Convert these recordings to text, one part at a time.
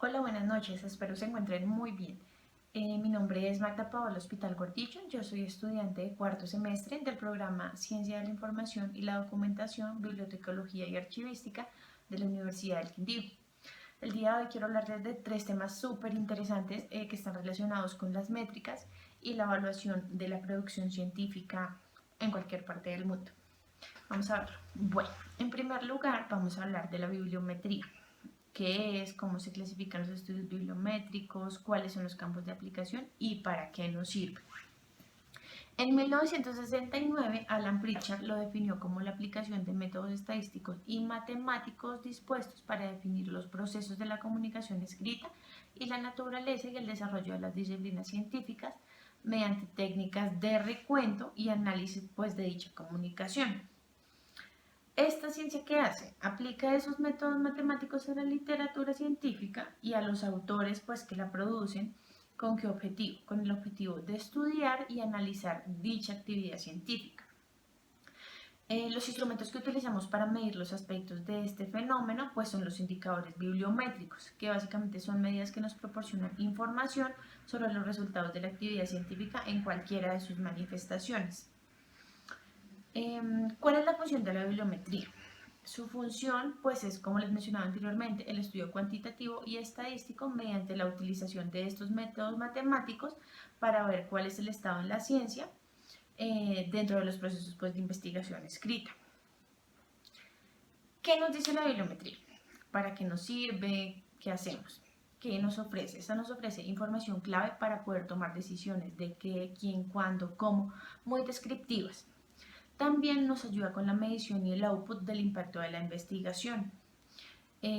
Hola, buenas noches, espero se encuentren muy bien. Mi nombre es Magda Paola Hospital Gordillo, yo soy estudiante de cuarto semestre del programa Ciencia de la Información y la Documentación, Bibliotecología y Archivística de la Universidad del Quindío. El día de hoy quiero hablarles de tres temas súper interesantes que están relacionados con las métricas y la evaluación de la producción científica en cualquier parte del mundo. Vamos a ver. Bueno, en primer lugar vamos a hablar de la bibliometría. ¿Qué es? ¿Cómo se clasifican los estudios bibliométricos? ¿Cuáles son los campos de aplicación? ¿Y para qué nos sirve? En 1969, Alan Pritchard lo definió como la aplicación de métodos estadísticos y matemáticos dispuestos para definir los procesos de la comunicación escrita y la naturaleza y el desarrollo de las disciplinas científicas mediante técnicas de recuento y análisis de dicha comunicación. ¿Esta ciencia qué hace? Aplica esos métodos matemáticos a la literatura científica y a los autores que la producen. ¿Con qué objetivo? Con el objetivo de estudiar y analizar dicha actividad científica. Los instrumentos que utilizamos para medir los aspectos de este fenómeno son los indicadores bibliométricos, que básicamente son medidas que nos proporcionan información sobre los resultados de la actividad científica en cualquiera de sus manifestaciones. ¿Cuál es la función de la bibliometría? Su función, es como les mencionaba anteriormente, el estudio cuantitativo y estadístico mediante la utilización de estos métodos matemáticos para ver cuál es el estado en la ciencia dentro de los procesos de investigación escrita. ¿Qué nos dice la bibliometría? ¿Para qué nos sirve? ¿Qué hacemos? ¿Qué nos ofrece? Esta nos ofrece información clave para poder tomar decisiones de qué, quién, cuándo, cómo, muy descriptivas. También nos ayuda con la medición y el output del impacto de la investigación,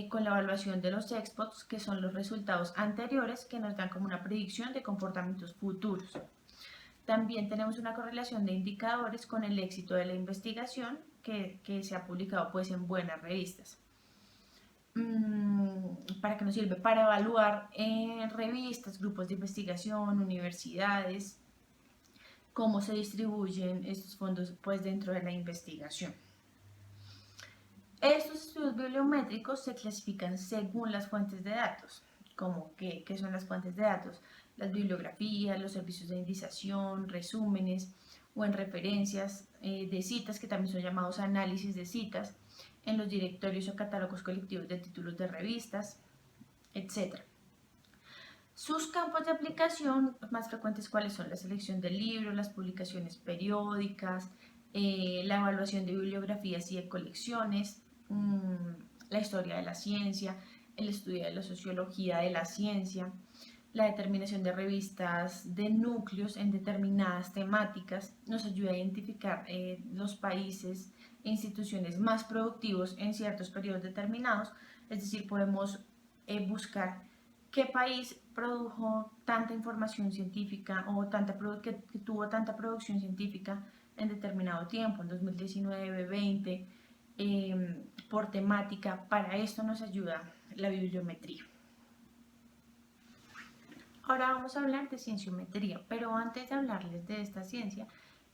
con la evaluación de los expots, que son los resultados anteriores que nos dan como una predicción de comportamientos futuros. También tenemos una correlación de indicadores con el éxito de la investigación que se ha publicado en buenas revistas. ¿Para qué nos sirve? Para evaluar revistas, grupos de investigación, universidades, cómo se distribuyen estos fondos dentro de la investigación. Estos estudios bibliométricos se clasifican según las fuentes de datos. ¿Cómo qué son las fuentes de datos? Las bibliografías, los servicios de indización, resúmenes o en referencias de citas, que también son llamados análisis de citas, en los directorios o catálogos colectivos de títulos de revistas, etc. Sus campos de aplicación más frecuentes, ¿cuáles son? La selección del libro, las publicaciones periódicas, la evaluación de bibliografías y de colecciones, la historia de la ciencia, el estudio de la sociología de la ciencia, la determinación de revistas de núcleos en determinadas temáticas, nos ayuda a identificar los países e instituciones más productivos en ciertos periodos determinados, es decir, podemos buscar qué país produjo tanta información científica o que tuvo tanta producción científica en determinado tiempo, en 2019, 20, por temática. Para esto nos ayuda la bibliometría. Ahora vamos a hablar de cienciometría, pero antes de hablarles de esta ciencia,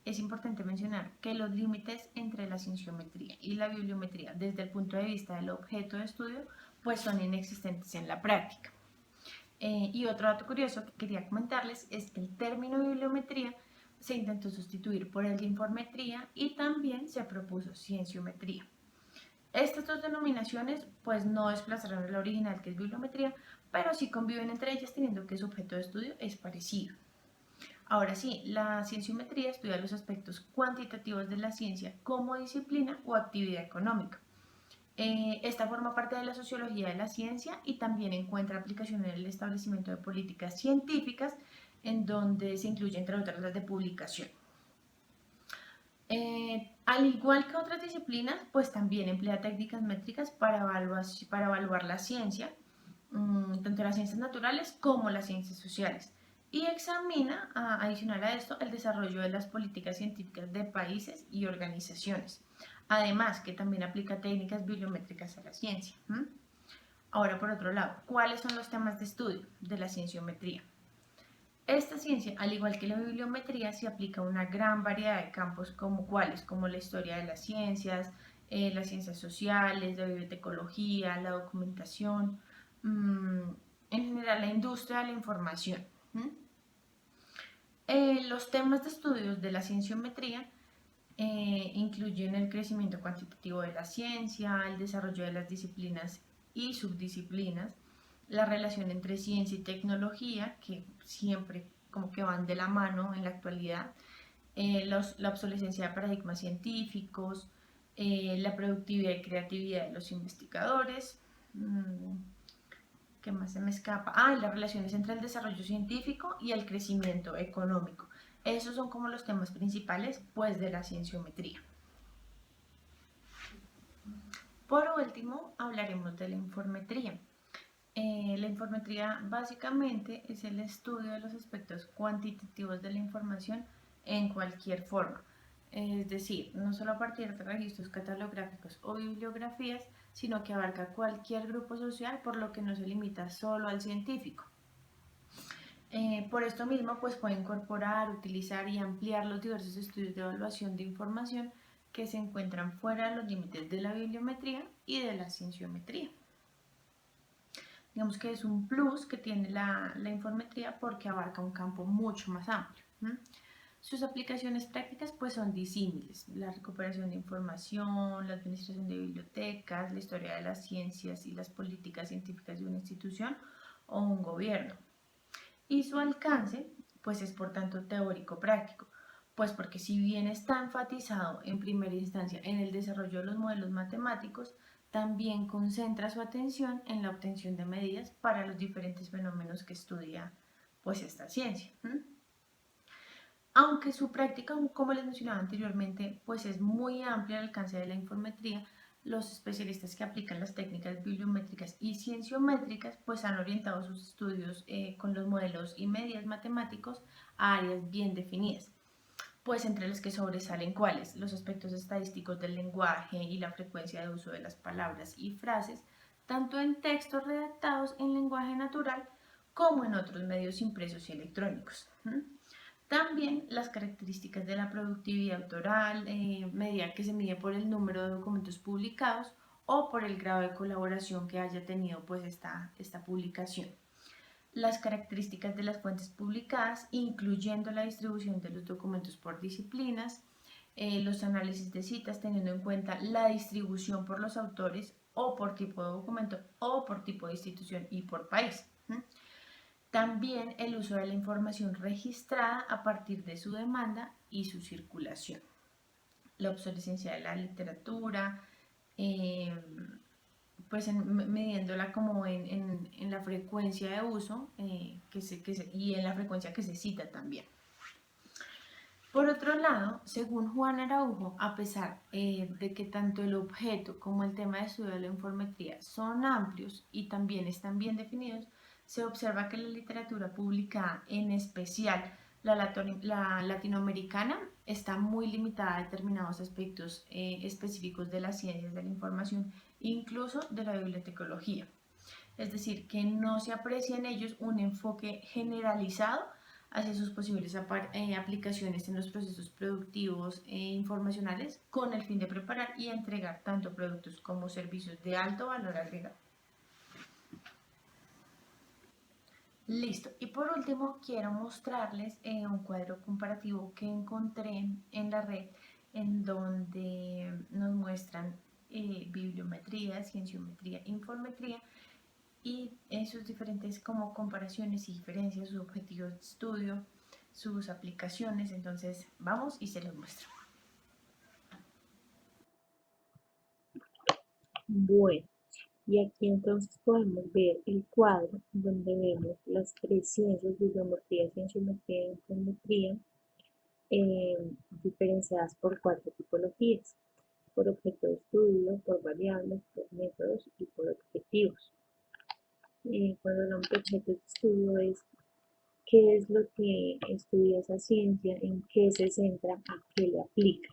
es importante mencionar que los límites entre la cienciometría y la bibliometría desde el punto de vista del objeto de estudio son inexistentes en la práctica. Y otro dato curioso que quería comentarles es que el término bibliometría se intentó sustituir por el de informetría y también se propuso cienciometría. Estas dos denominaciones no desplazaron el original, que es bibliometría, pero sí conviven entre ellas teniendo que su objeto de estudio es parecido. Ahora sí, la cienciometría estudia los aspectos cuantitativos de la ciencia como disciplina o actividad económica. Esta forma parte de la sociología de la ciencia y también encuentra aplicación en el establecimiento de políticas científicas, en donde se incluye entre otras las de publicación. Al igual que otras disciplinas, también emplea técnicas métricas para evaluar la ciencia, tanto las ciencias naturales como las ciencias sociales, y examina, adicional a esto, el desarrollo de las políticas científicas de países y organizaciones. Además, que también aplica técnicas bibliométricas a la ciencia. Ahora, por otro lado, ¿cuáles son los temas de estudio de la cienciometría? Esta ciencia, al igual que la bibliometría, se aplica a una gran variedad de campos como la historia de las ciencias sociales, la bibliotecología, la documentación, en general la industria de la información. Los temas de estudios de la cienciometría incluyen el crecimiento cuantitativo de la ciencia, el desarrollo de las disciplinas y subdisciplinas, la relación entre ciencia y tecnología, que siempre como que van de la mano en la actualidad, la obsolescencia de paradigmas científicos, la productividad y creatividad de los investigadores. ¿Qué más se me escapa? Las relaciones entre el desarrollo científico y el crecimiento económico. Esos son como los temas principales pues de la cienciometría. Por último, hablaremos de la informetría. La informetría básicamente es el estudio de los aspectos cuantitativos de la información en cualquier forma. Es decir, no solo a partir de registros catalográficos o bibliografías, sino que abarca cualquier grupo social, por lo que no se limita solo al científico. Por esto mismo, pues puede incorporar, utilizar y ampliar los diversos estudios de evaluación de información que se encuentran fuera de los límites de la bibliometría y de la cienciometría. Digamos que es un plus que tiene la informetría porque abarca un campo mucho más amplio. Sus aplicaciones prácticas pues son disímiles: la recuperación de información, la administración de bibliotecas, la historia de las ciencias y las políticas científicas de una institución o un gobierno. Y su alcance pues es por tanto teórico práctico, pues porque si bien está enfatizado en primera instancia en el desarrollo de los modelos matemáticos, también concentra su atención en la obtención de medidas para los diferentes fenómenos que estudia pues esta ciencia. Aunque su práctica, como les mencionaba anteriormente, pues es muy amplia el alcance de la informetría, los especialistas que aplican las técnicas bibliométricas y cienciométricas pues han orientado sus estudios con los modelos y medidas matemáticos a áreas bien definidas, pues entre las que sobresalen cuáles: los aspectos estadísticos del lenguaje y la frecuencia de uso de las palabras y frases, tanto en textos redactados en lenguaje natural como en otros medios impresos y electrónicos. También las características de la productividad autoral, medida que se mide por el número de documentos publicados o por el grado de colaboración que haya tenido pues esta publicación. Las características de las fuentes publicadas, incluyendo la distribución de los documentos por disciplinas, los análisis de citas teniendo en cuenta la distribución por los autores o por tipo de documento o por tipo de institución y por país. También el uso de la información registrada a partir de su demanda y su circulación. La obsolescencia de la literatura, pues midiéndola como en la frecuencia de uso y en la frecuencia que se cita también. Por otro lado, según Juan Araujo, a pesar de que tanto el objeto como el tema de estudio de la informetría son amplios y también están bien definidos, se observa que la literatura publicada, en especial la latinoamericana, está muy limitada a determinados aspectos específicos de las ciencias de la información, incluso de la bibliotecología. Es decir, que no se aprecia en ellos un enfoque generalizado hacia sus posibles aplicaciones en los procesos productivos e informacionales, con el fin de preparar y entregar tanto productos como servicios de alto valor agregado. Listo. Y por último, quiero mostrarles un cuadro comparativo que encontré en la red, en donde nos muestran bibliometría, cienciometría, informetría y sus diferentes como comparaciones y diferencias, sus objetivos de estudio, sus aplicaciones. Entonces vamos y se los muestro. Bueno, y aquí entonces podemos ver el cuadro donde vemos las tres ciencias: bibliometría, cienciometría e informetría, diferenciadas por cuatro tipologías: por objeto de estudio, por variables, por métodos y por objetivos. Cuando hablamos de objetos de estudio es qué es lo que estudia esa ciencia, en qué se centra, a qué le aplica.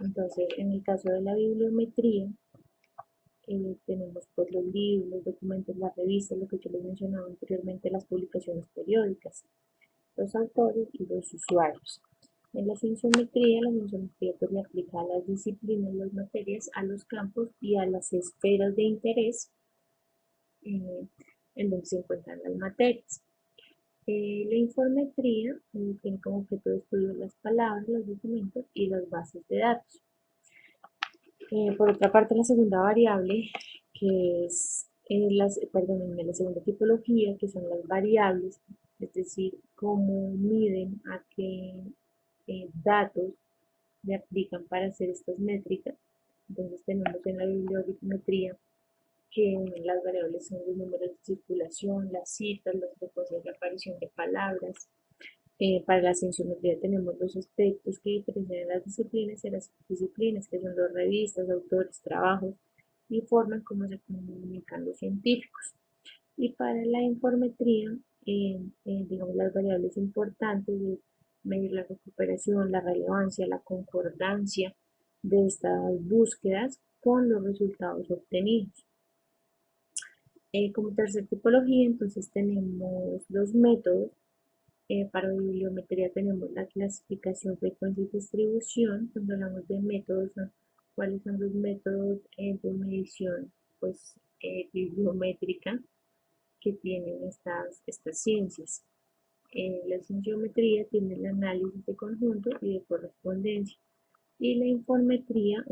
Entonces, en el caso de la bibliometría, tenemos por los libros, los documentos, las revistas, lo que yo les mencionaba anteriormente, las publicaciones periódicas, los autores y los usuarios. En la cienciometría pues le aplica a las disciplinas, las materias, a los campos y a las esferas de interés en donde se encuentran las materias. La informetría tiene como objeto de estudio las palabras, los documentos y las bases de datos. Por otra parte, la segunda variable, que es la segunda tipología, que son las variables, es decir, cómo miden a qué datos le aplican para hacer estas métricas. Entonces tenemos en la bibliometría que las variables son los números de circulación, las citas, las frecuencias de aparición de palabras. Para la cienciometría tenemos los aspectos que diferencian las disciplinas y las disciplinas, que son las revistas, autores, trabajos y forma en cómo se comunican los científicos. Y para la informetría, digamos, las variables importantes es medir la recuperación, la relevancia, la concordancia de estas búsquedas con los resultados obtenidos. Como tercera tipología, entonces tenemos los métodos. Para bibliometría tenemos la clasificación, frecuencia y distribución. Cuando hablamos de métodos, ¿cuáles son los métodos de medición pues, bibliométrica que tienen estas ciencias? La cienciometría tiene el análisis de conjunto y de correspondencia. Y la informetría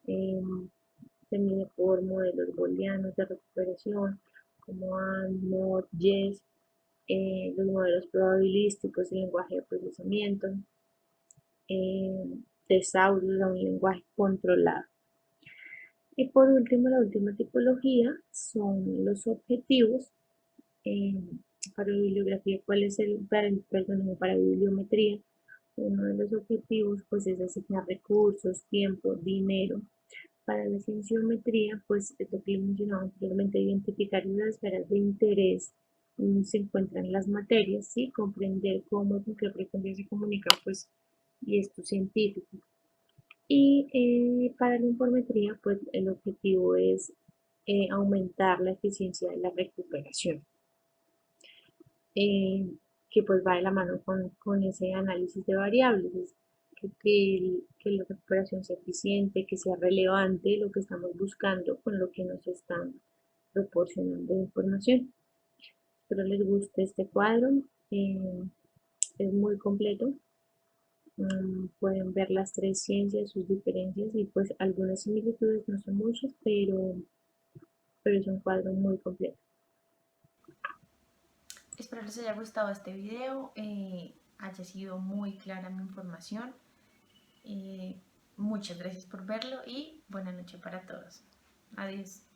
se mide por modelos booleanos de recuperación, como AND, MOD, YES, los modelos probabilísticos, el lenguaje de procesamiento, tesaurus a un lenguaje controlado. Y por último, la última tipología son los objetivos. Eh, para bibliografía, ¿cuál es para bibliometría? Uno de los objetivos pues es asignar recursos, tiempo, dinero. Para la cienciometría, pues es lo que les mencionaba anteriormente, identificar las esferas de interés donde se encuentran las materias, ¿sí? Comprender cómo, con qué frecuencia se comunican, pues, y esto científico. Y para la informetría, pues el objetivo es aumentar la eficiencia de la recuperación, eh, que pues va de la mano con ese análisis de variables, es que la recuperación sea eficiente, que sea relevante lo que estamos buscando con lo que nos están proporcionando información. Espero les guste este cuadro, es muy completo. Pueden ver las tres ciencias, sus diferencias y pues algunas similitudes, no son muchas, pero es un cuadro muy completo. Espero les haya gustado este video, haya sido muy clara mi información. Muchas gracias por verlo y buena noche para todos. Adiós.